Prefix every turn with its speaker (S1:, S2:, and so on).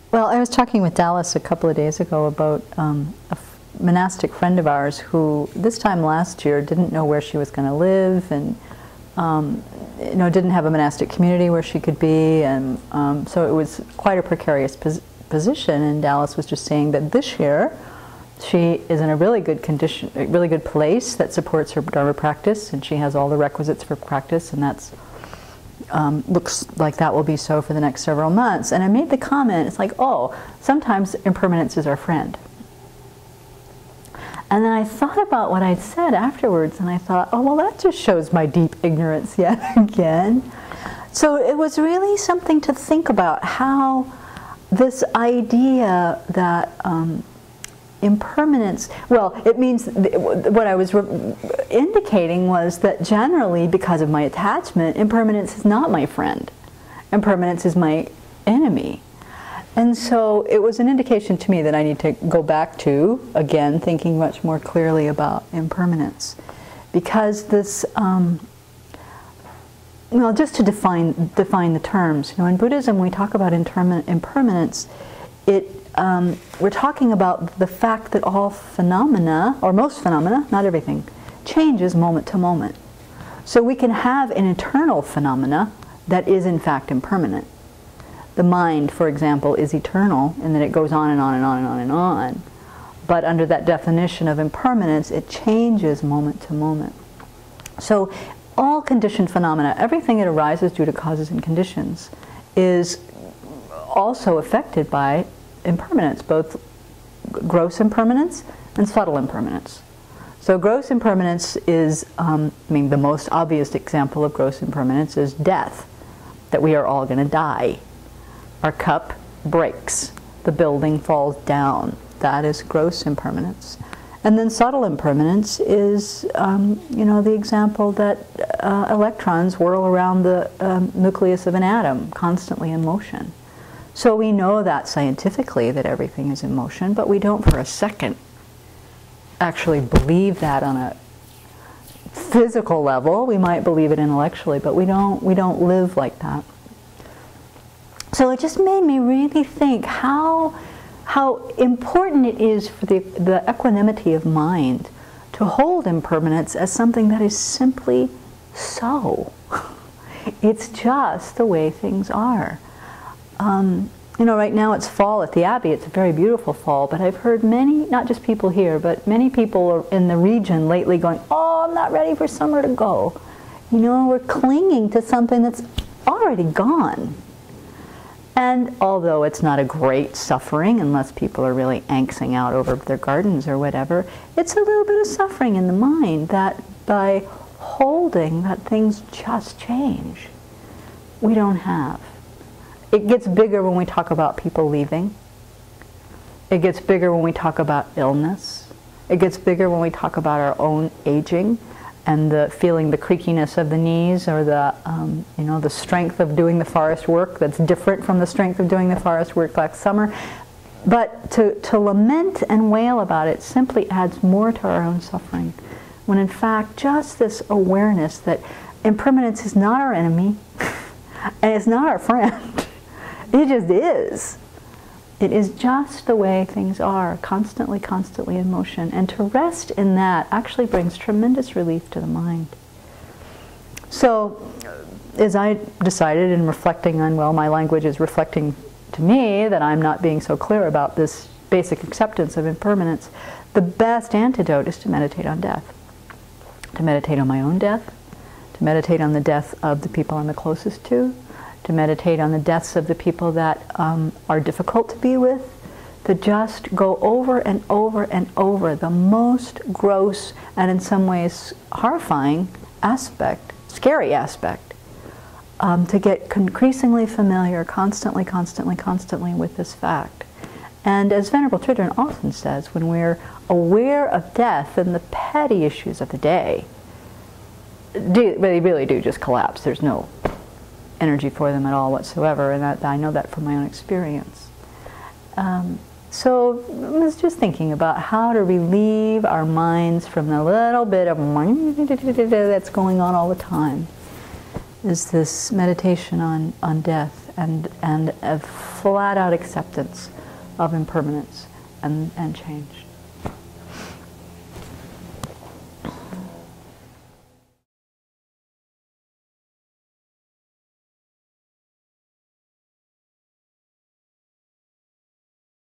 S1: Well, I was talking with Dallas a couple of days ago about monastic friend of ours who this time last year didn't know where she was going to live, and didn't have a monastic community where she could be, and so it was quite a precarious position. And Dallas was just saying that this year she is in a really good condition, a really good place that supports her Dharma practice, and she has all the requisites for practice, and that's looks like that will be so for the next several months. And I made the comment, it's like, oh, sometimes impermanence is our friend. And then I thought about what I'd said afterwards, and I thought, oh, well, that just shows my deep ignorance yet again. So it was really something to think about, how this idea that impermanence, well, it means, what I was indicating was that generally, because of my attachment, impermanence is not my friend. Impermanence is my enemy. And so it was an indication to me that I need to go back to, again, thinking much more clearly about impermanence. Because this, just to define the terms, in Buddhism we talk about impermanence, we're talking about the fact that all phenomena, or most phenomena, not everything, changes moment to moment. So we can have an eternal phenomena that is in fact impermanent. The mind, for example, is eternal in that it goes on and on and on and on and on. But under that definition of impermanence, it changes moment to moment. So all conditioned phenomena, everything that arises due to causes and conditions, is also affected by impermanence, both gross impermanence and subtle impermanence. So gross impermanence is, the most obvious example of gross impermanence is death, that we are all going to die. Our cup breaks, the building falls down. That is gross impermanence. And then subtle impermanence is, the example that electrons whirl around the nucleus of an atom, constantly in motion. So we know that scientifically, that everything is in motion, but we don't for a second actually believe that on a physical level. We might believe it intellectually, but we don't live like that. So it just made me really think how important it is for the equanimity of mind to hold impermanence as something that is simply so. It's just the way things are. Right now it's fall at the Abbey. It's a very beautiful fall, but I've heard many, not just people here, but many people in the region lately going, oh, I'm not ready for summer to go. We're clinging to something that's already gone. And although it's not a great suffering, unless people are really angsting out over their gardens or whatever, it's a little bit of suffering in the mind that by holding that things just change, we don't have. It gets bigger when we talk about people leaving. It gets bigger when we talk about illness. It gets bigger when we talk about our own aging and feeling the creakiness of the knees, or the strength of doing the forest work that's different from the strength of doing the forest work last summer. But to lament and wail about it simply adds more to our own suffering, when in fact just this awareness that impermanence is not our enemy and it's not our friend. It just is. It is just the way things are, constantly, constantly in motion. And to rest in that actually brings tremendous relief to the mind. So, as I decided in reflecting on, my language is reflecting to me that I'm not being so clear about this basic acceptance of impermanence, the best antidote is to meditate on death. To meditate on my own death, to meditate on the death of the people I'm the closest to meditate on the deaths of the people that are difficult to be with, to just go over and over and over the most gross and in some ways horrifying aspect, scary aspect, to get increasingly familiar constantly with this fact. And as Venerable often says, when we're aware of death and the petty issues of the day, they really do just collapse. There's no energy for them at all whatsoever, and I know that from my own experience. So I was just thinking about how to relieve our minds from the little bit of that's going on all the time, is this meditation on death. and a flat out acceptance of impermanence and change.